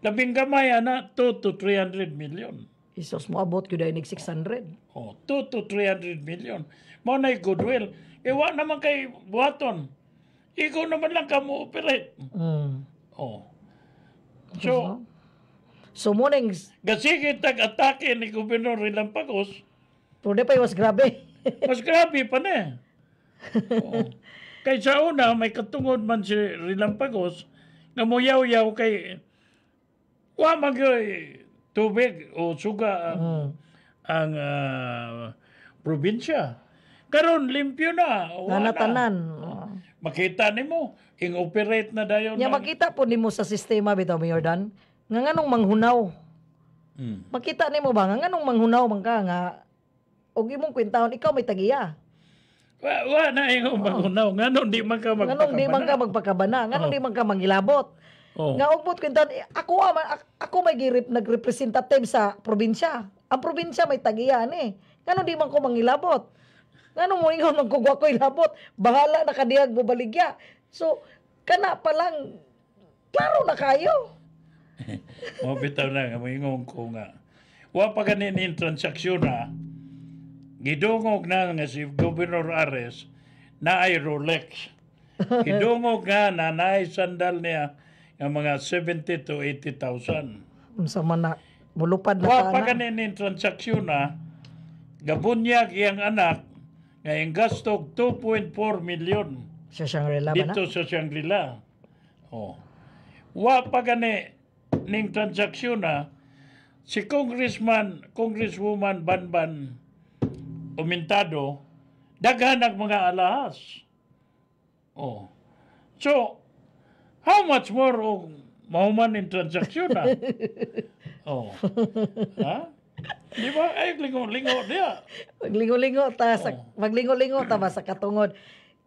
Labing gamay ana 2 to 300 million. Isos moabot gyud ay 600. Oh, 2 to 300 million. Mao na goodwill. Eh wa naman kay buhaton. Ikaw naman lang ka mo operate. Oh. So mo nang Gasige tag-atake ni Gobernador Rilampagos, pero di pa was grabe. mas grabe pa na. Oh. Kay sa una, may katungod man si Rilampagos, na muyaw-yaw kay wa magyoy tubig o suga ang probinsya. Karon limpyo na. Wala Nanatanan. Makita nimo, ing-operate na dayon. Nya makita po nimo sa sistema bitaw Mayor Dan nga nganong manghunaw. Makita nimo ba nga nganong manghunaw man ka nga og imong kwentahon ikaw may tagiya. Wa na ing magunaw. Nganon di man ka magpakabana. Nganong di man ka magpakabana, nganong di man ka mangilabot. Oh. Nga ugbot kwenta ako may nagrepresentative sa probinsya. Ang probinsya may tagiya ni. Nganong di man ko mangilabot. Ngano mo ingon magkugwa ko'y labot, bahala na kadiyag mo baligya. So, kana pa lang, klaro na kayo. Mo bitaw na nga moingon ko nga. Wa pa ganin in transaksyon na gidungog na nga si Governor Ares na ay Rolex. Gidungog nga na naay sandal niya nga mga 70 to 80,000. Unsa man na mulupad na Wa pa kana. ganin in transaksyon na gabunyag iyang anak nga yung gastog 2.4 million Siya siyang relaban na. dito sa Shangri-La. Oh. Wa pa gani ning transaksyon na si Congresswoman Banban Umintado daghan ang mga alahas. Oh. So, how much more og mahuman in transaksyon na? Oh. Ha? Di ba? Ay, lingo-lingo diya. Maglingo-lingo ta ba sa katungod.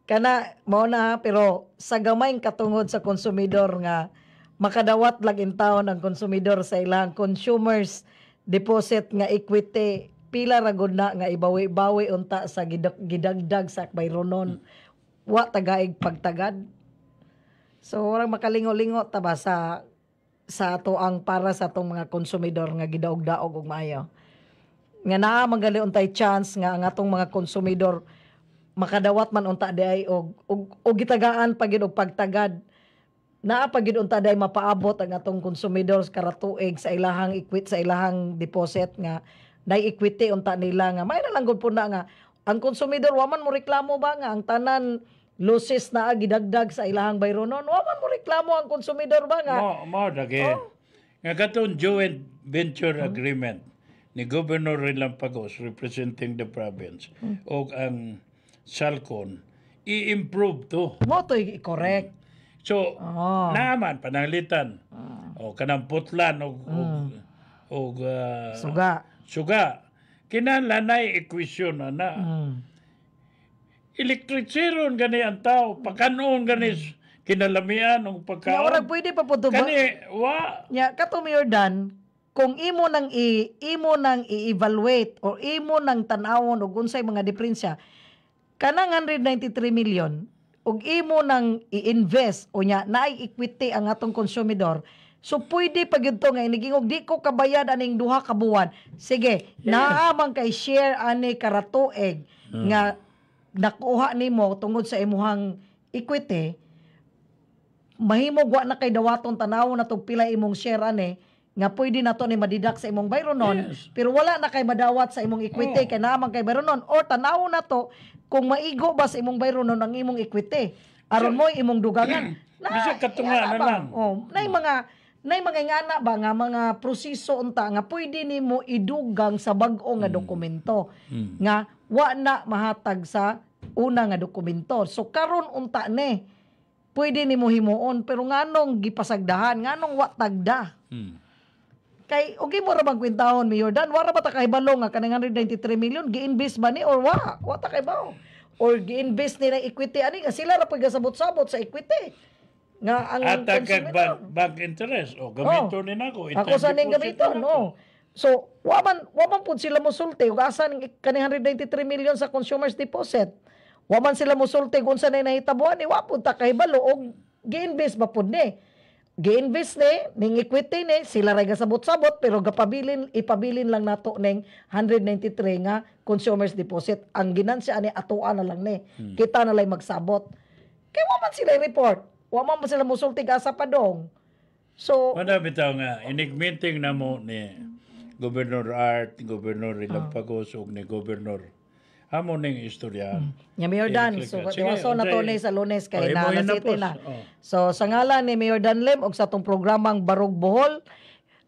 Kana mao na pero sa gamayng katungod sa konsumidor nga makadawat lag in taon ang konsumidor sa ilang consumers deposit nga equity pila ra gud na nga ibawi-bawi unta sa gidagdag sa bayronon wa tagaig pagtagad. So orang makalingo-lingo ta ba sa ato ang para sa atong mga konsumidor nga gidaog-daog og maayo. Nga naa magali untay chance nga ang atong mga konsumidor makadawat man unta day og gitagaan pagid og pagtagad. Naa pagid unta day mapaabot ang atong konsumidor karatuig sa ilahang equity sa ilahang deposit nga day equity unta nila nga may na lang gud po na nga ang konsumidor wa man mo reklamo ba nga ang tanan losses na gidagdag sa ilahang bayronon wa man mo reklamo ang konsumidor ba nga Mo dagi. Nga katong joint venture agreement ni Governor Relampagos representing the province o ang Salcon i-improve to. mo to'y correct. So, naman pananglitan. O kanang putlan o suga. Kinahanglan na equation na. Elektriksiron gani ang tao, pagkanon gani kinalamian ng Nga pagkaon. ora pwede pa po to ba? Kani, wa. Nya kato Mayor Dan, kung imo nang i-evaluate or imo nang tan-awon og unsay mga diferensya kanang 193 million ug imo nang i-invest o nya naay equity ang atong konsumidor. So pwede pa gyud to nga inigingog di ko kabayad aning duha ka buwan. Sige, naa man kay share ani karatuig nga nakuha nimo tungod sa imuhang equity. Mahimog wa na kay dawaton tanawon na tog pila imong share ani nga pwede na to ni madidak sa imong bayronon pero wala na kay madawat sa imong equity kay naman kay bayronon or tanawon na to kung maigo ba sa imong bayronon ang imong equity aron mo imong dugangan Bisa katunga na lang. nay mga ingana ba nga mga proseso unta nga pwede nimo idugang sa bag-o nga dokumento nga wa na mahatag sa una nga dokumento so karon unta ni pwede nimo himuon pero nganong gipasagdahan nganong wa tagda kay okay mo ra bang kwintahon Mayor Dan wala ba ta kahibalo nga kanang 193 million gi-invest ba ni or wa ta kahibalo or gi-invest nila equity ani nga sila ra pag sabot-sabot sa equity nga ang At konsumidor. bank interest. O, gamito ni nako. Ako sa ning gamiton no so wa man pud sila mosulti ug asa ning kanang 193 million sa consumers deposit wa man sila mosulti kung sa nahitabuan ni wa pud ta kahibalo og gi-invest ba pud ni gi-invest ning equity ni sila ra gasabot-sabot pero ipabilin lang nato ning 193 nga consumers deposit ang ginansya ani atoan na lang ni kita na lang magsabot kay wa man sila report wa man sila mosulti asa padong so Wala bitaw nga, inig-meeting na mo ni Governor Art, Governor Relampagos, ug ni Governor. Amo ning istorya. Nya Mayor Dan, so tiwaso na to ni sa Lunes kay na city na. So sa ngalan ni Mayor Dan Lim og sa tong programang Barog Bohol,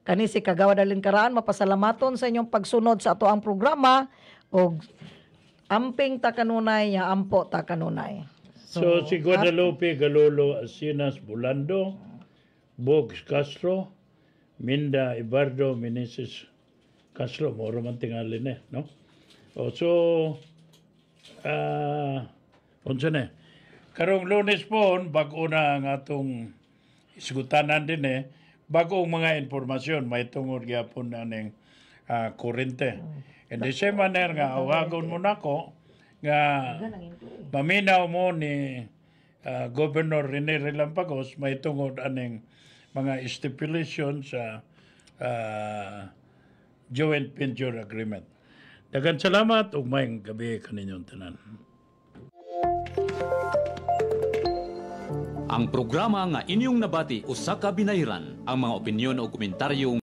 kani si Kagawad Alin Karaan mapasalamaton sa inyong pagsunod sa ato ang programa og amping ta kanunay nya ampo ta kanunay. So si Guadalupe Galolo Asinas Bulando, Bogs Castro, Minda Ibardo Meneses Castro, mo man tingalin no? O so unsa na? Karong Lunes po, bag-o na ang atong isgutanan din bagong mga informasyon may tungod gyapon na ning kurente. And the same manner nga awagon mo nako nga Ganang employee. maminaw mo ni Governor Rene Relampagos may tungod aning mga stipulation sa joint venture agreement. Daghang salamat ug maayong gabi kaninyong tanan. Ang programa nga inyong nabati usa ka binayran, ang mga opinyon o komentaryo